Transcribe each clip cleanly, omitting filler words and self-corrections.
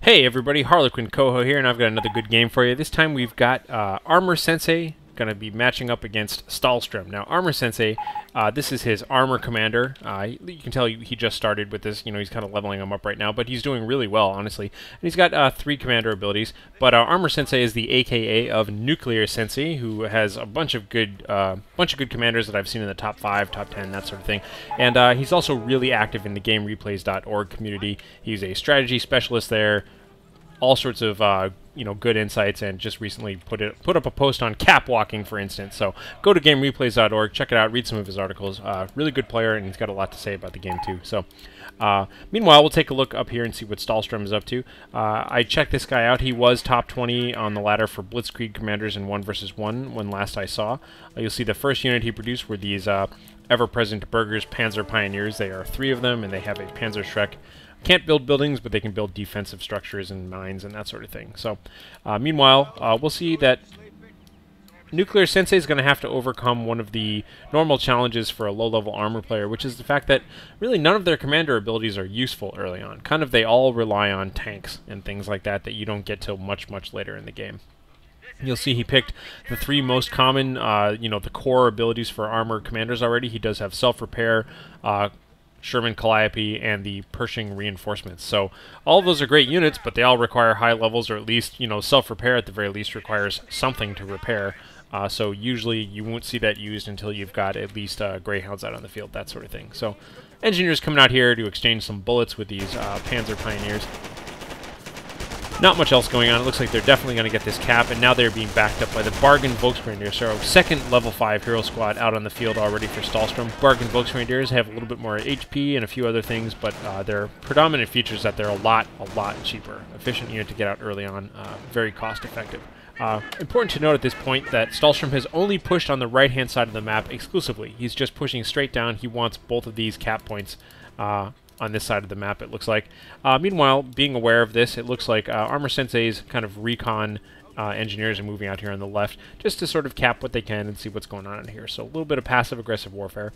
Hey everybody, HarlequinCoHO here, and I've got another good game for you. This time we've got ArmorSensei going to be matching up against Stahlstrom. Now, ArmorSensei, this is his armor commander. You can tell he just started with this. You know, he's kind of leveling him up right now, but he's doing really well, honestly. And he's got 3 commander abilities. But ArmorSensei is the AKA of NuclearSensei, who has a bunch of good commanders that I've seen in the top 5, top 10, that sort of thing. And he's also really active in the GameReplays.org community. He's a strategy specialist there. All sorts of good insights, and just recently put up a post on cap walking, for instance. So go to GameReplays.org, check it out, read some of his articles. Really good player, and he's got a lot to say about the game too. So meanwhile, we'll take a look up here and see what Stahlstrom is up to. I checked this guy out. He was top 20 on the ladder for Blitzkrieg commanders in 1 vs. 1 when last I saw. You'll see the first unit he produced were these ever-present Burgers Panzer Pioneers. They are 3 of them, and they have a Panzer Schreck. Can't build buildings, but they can build defensive structures and mines and that sort of thing. So, meanwhile, we'll see that NuclearSensei is going to have to overcome one of the normal challenges for a low-level armor player, which is the fact that really none of their commander abilities are useful early on. Kind of they all rely on tanks and things like that you don't get till much, much later in the game. You'll see he picked the 3 most common, the core abilities for armor commanders already. He does have self-repair, Sherman Calliope, and the Pershing reinforcements. So all of those are great units, but they all require high levels, or at least, self-repair at the very least requires something to repair. So usually you won't see that used until you've got at least Greyhounds out on the field, that sort of thing. So engineers coming out here to exchange some bullets with these Panzer Pioneers. Not much else going on. It looks like they're definitely going to get this cap, and now they're being backed up by the Bargain Volksgrenadiers. So second level 5 hero squad out on the field already for Stahlstrom. Bargain Volksgrenadiers have a little bit more HP and a few other things, but their predominant features that they're a lot cheaper. Efficient unit to get out early on, very cost effective. Important to note at this point that Stahlstrom has only pushed on the right-hand side of the map exclusively. He's just pushing straight down. He wants both of these cap points on this side of the map, it looks like. Meanwhile, being aware of this, it looks like ArmorSensei's kind of recon engineers are moving out here on the left just to sort of cap what they can and see what's going on in here. So a little bit of passive-aggressive warfare.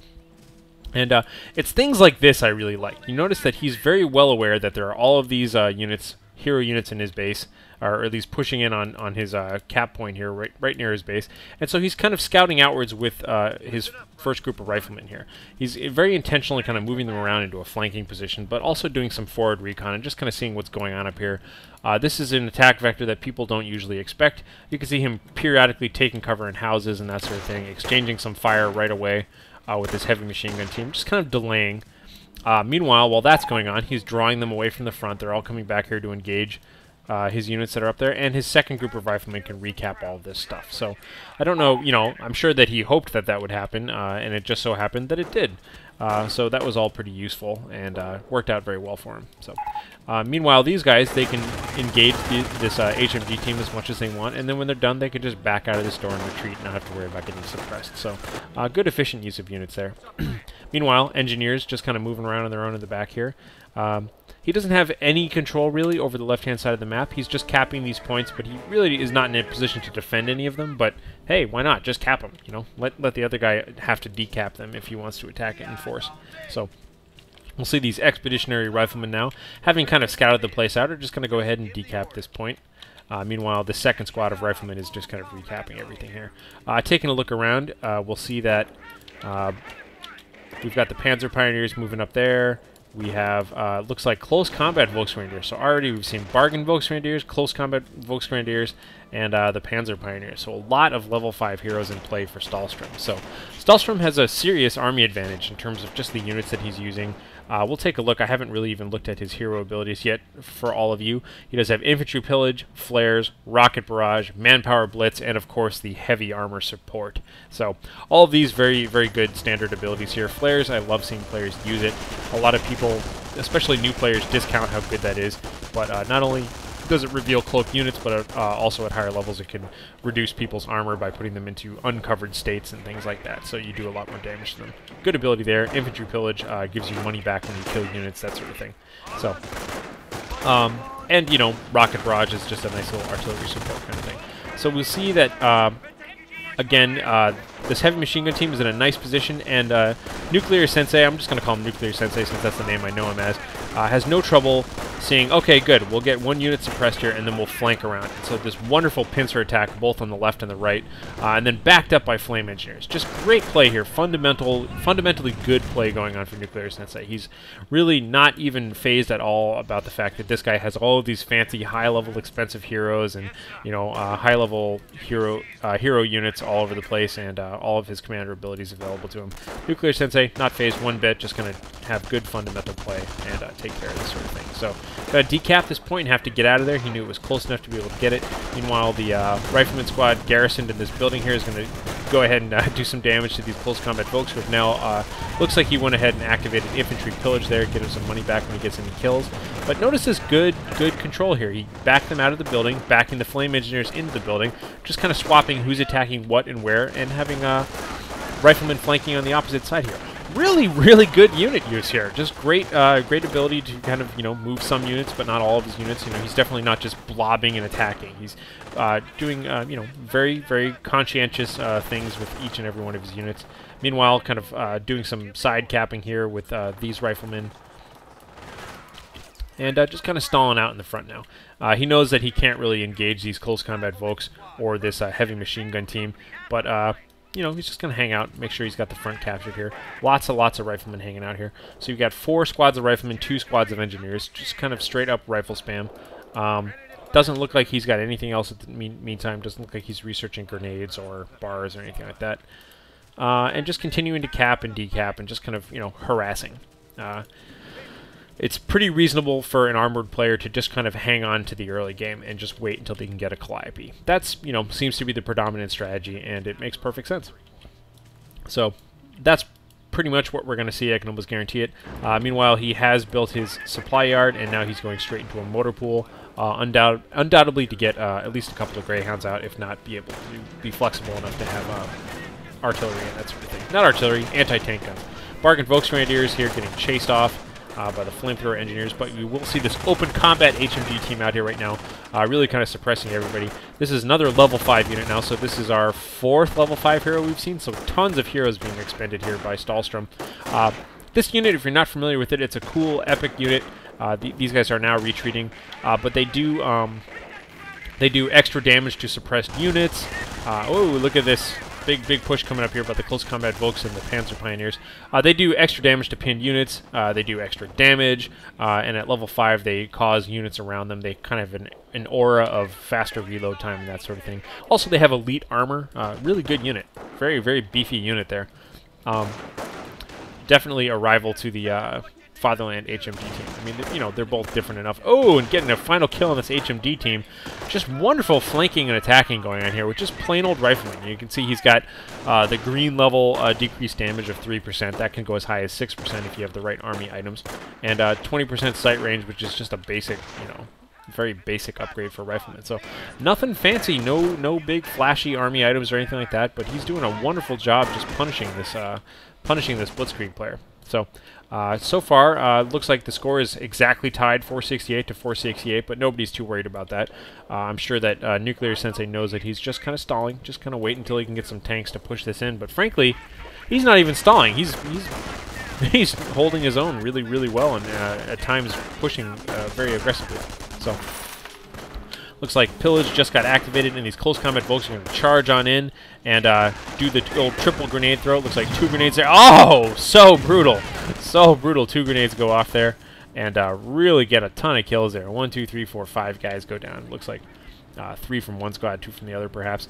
And it's things like this I really like. You notice that he's very well aware that there are all of these hero units in his base, or at least pushing in on his cap point here, right near his base. And so he's kind of scouting outwards with his first group of riflemen here. He's very intentionally kind of moving them around into a flanking position, but also doing some forward recon and just kind of seeing what's going on up here. This is an attack vector that people don't usually expect. You can see him periodically taking cover in houses and that sort of thing, exchanging some fire right away with his heavy machine gun team, just kind of delaying. Meanwhile, while that's going on, he's drawing them away from the front. They're all coming back here to engage his units that are up there, and his second group of riflemen can recap all of this stuff. So I don't know, I'm sure that he hoped that that would happen, and it just so happened that it did. So that was all pretty useful, and worked out very well for him. So meanwhile, these guys, they can engage this HMG team as much as they want, and then when they're done, they can just back out of this door and retreat and not have to worry about getting suppressed. So good, efficient use of units there. Meanwhile, engineers just kind of moving around on their own in the back here. He doesn't have any control, really, over the left-hand side of the map. He's just capping these points, but he really is not in a position to defend any of them. But, hey, why not? Just cap them, Let the other guy have to decap them if he wants to attack it in force. So we'll see these expeditionary riflemen now, having kind of scouted the place out, are just going to go ahead and decap this point. Meanwhile, the second squad of riflemen is just kind of recapping everything here. Taking a look around, we'll see that we've got the Panzer Pioneers moving up there. We have, looks like close combat Volksgrenadiers. So already we've seen Bargain Volksgrenadiers, close combat Volksgrenadiers, and the Panzer Pioneers. So a lot of level 5 heroes in play for Stahlstrom. So Stahlstrom has a serious army advantage in terms of just the units that he's using. We'll take a look. I haven't really even looked at his hero abilities yet for all of you. He does have Infantry Pillage, Flares, Rocket Barrage, Manpower Blitz, and of course the Heavy Armor Support. So all of these very, very good standard abilities here. Flares, I love seeing players use it. A lot of people, especially new players, discount how good that is. But not only does it reveal cloaked units, but also at higher levels it can reduce people's armor by putting them into uncovered states and things like that, so you do a lot more damage to them. Good ability there. Infantry Pillage gives you money back when you kill units, that sort of thing. So, and Rocket Barrage is just a nice little artillery support kind of thing. So we'll see that, again, this heavy machine gun team is in a nice position, and NuclearSensei, I'm just going to call him NuclearSensei since that's the name I know him as, has no trouble seeing, okay, good, we'll get one unit suppressed here, and then we'll flank around. And so this wonderful pincer attack, both on the left and the right, and then backed up by flame engineers. Just great play here, fundamentally good play going on for NuclearSensei. He's really not even phased at all about the fact that this guy has all of these fancy, high-level, expensive heroes, and high-level hero units all over the place, and all of his commander abilities available to him. NuclearSensei, not phased one bit, just going to have good fundamental play and take care of this sort of thing. So, got to decap this point and have to get out of there. He knew it was close enough to be able to get it. Meanwhile, the rifleman squad garrisoned in this building here is going to go ahead and do some damage to these close combat folks, who have now looks like he went ahead and activated infantry pillage there, get him some money back when he gets any kills. But notice this good control here. He backed them out of the building, backing the flame engineers into the building, just kind of swapping who's attacking what and where, and having riflemen flanking on the opposite side here. Really good unit use here. Just great ability to kind of, move some units, but not all of his units. He's definitely not just blobbing and attacking. He's doing, very conscientious things with each and every one of his units. Meanwhile, kind of doing some side capping here with these riflemen. And just kind of stalling out in the front now. He knows that he can't really engage these close combat Volks or this heavy machine gun team, but he's just going to hang out, make sure he's got the front captured here. Lots of riflemen hanging out here. So you've got 4 squads of riflemen, 2 squads of engineers, just kind of straight up rifle spam. Doesn't look like he's got anything else at the meantime. Doesn't look like he's researching grenades or bars or anything like that. And just continuing to cap and decap and just kind of, harassing. It's pretty reasonable for an armored player to just kind of hang on to the early game and just wait until they can get a Calliope. That's, seems to be the predominant strategy, and it makes perfect sense. So that's pretty much what we're going to see. I can almost guarantee it. Meanwhile, he has built his supply yard, and now he's going straight into a motor pool, undoubtedly to get at least a couple of Greyhounds out, if not be able to be flexible enough to have artillery and that sort of thing. Not artillery, anti-tank guns. Bargain Volksgrenadiers here getting chased off by the flamethrower engineers, but we will see this open combat HMG team out here right now, really kind of suppressing everybody. This is another level 5 unit now, so this is our 4th level 5 hero we've seen, so tons of heroes being expended here by Stahlstrom. This unit, if you're not familiar with it, it's a cool, epic unit. These guys are now retreating, but they do extra damage to suppressed units. Oh, look at this. Big push coming up here by the close combat Volks and the Panzer Pioneers. They do extra damage to pinned units. They do extra damage, and at level 5 they cause units around them. They kind of have an aura of faster reload time and that sort of thing. Also, they have elite armor. Really good unit. Very beefy unit there. Definitely a rival to the Fatherland HMD team. I mean, they're both different enough. Oh, and getting a final kill on this HMD team. Just wonderful flanking and attacking going on here with just plain old riflemen. You can see he's got the green level decreased damage of 3%. That can go as high as 6% if you have the right army items. And 20% sight range, which is just a basic, very basic upgrade for riflemen. So nothing fancy, no big flashy army items or anything like that, but he's doing a wonderful job just punishing this Blitzkrieg player. So, so far, looks like the score is exactly tied, 468 to 468, but nobody's too worried about that. I'm sure that NuclearSensei knows that he's just kind of stalling, just kind of waiting until he can get some tanks to push this in. But frankly, he's not even stalling. He's holding his own really well, and at times pushing very aggressively. So, looks like Pillage just got activated, and these close combat Volks are going to charge on in and do the old triple grenade throw. Looks like 2 grenades there. Oh, so brutal. So brutal. 2 grenades go off there and really get a ton of kills there. 1, 2, 3, 4, 5 guys go down. Looks like 3 from one squad, 2 from the other, perhaps.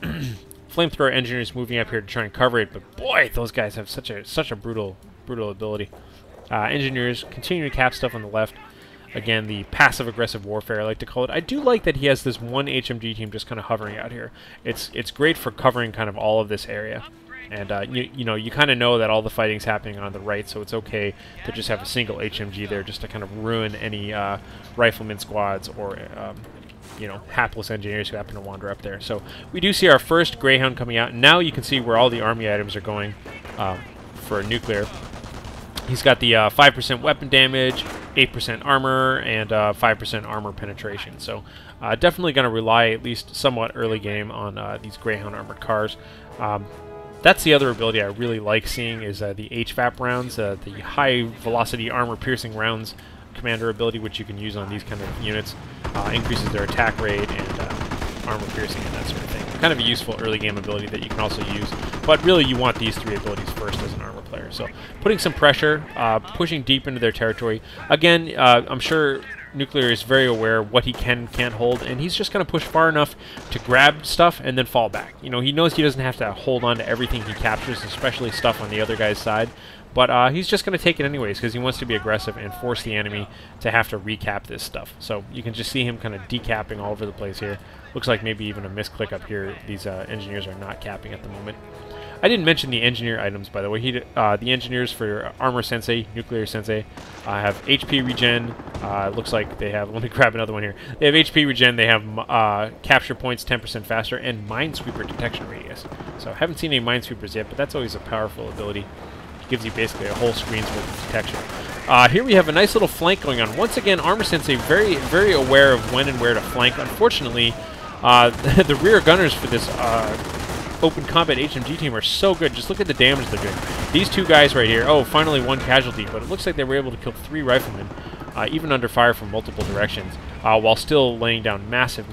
Flamethrower engineers moving up here to try and cover it, but boy, those guys have such a brutal ability. Engineers continue to cap stuff on the left. Again, the passive-aggressive warfare, I like to call it. I do like that he has this one HMG team just kind of hovering out here. It's great for covering kind of all of this area. And, you kind of know that all the fighting's happening on the right, so it's okay to just have a single HMG there just to kind of ruin any rifleman squads or, hapless engineers who happen to wander up there. So we do see our first Greyhound coming out. Now you can see where all the army items are going for nuclear. He's got the 5% weapon damage, 8% armor, and 5% armor penetration. So definitely going to rely, at least somewhat early game, on these Greyhound armored cars. That's the other ability I really like seeing is the HVAP rounds, the high velocity armor piercing rounds commander ability, which you can use on these kind of units. Increases their attack rate and armor piercing and that sort of thing. Kind of a useful early game ability that you can also use, but really you want these 3 abilities first as an armor player. So putting some pressure, pushing deep into their territory. Again, I'm sure Nuclear is very aware what he can and can't hold, and he's just going to push far enough to grab stuff and then fall back. You know, he knows he doesn't have to hold on to everything he captures, especially stuff on the other guy's side, but he's just going to take it anyways because he wants to be aggressive and force the enemy to have to recap this stuff. So you can just see him kind of decapping all over the place here. Looks like maybe even a misclick up here. These engineers are not capping at the moment. I didn't mention the engineer items, by the way. The engineers for ArmorSensei, NuclearSensei, have HP regen. Looks like they have, let me grab another one here. They have HP regen, they have capture points 10% faster, and Minesweeper detection radius. So I haven't seen any Minesweepers yet, but that's always a powerful ability. It gives you basically a whole screen's worth of detection. Here we have a nice little flank going on. Once again, ArmorSensei very, very aware of when and where to flank. Unfortunately, the rear gunners for this open combat HMG team are so good. Just look at the damage they're doing. These 2 guys right here, oh, finally 1 casualty, but it looks like they were able to kill 3 riflemen, even under fire from multiple directions, while still laying down massive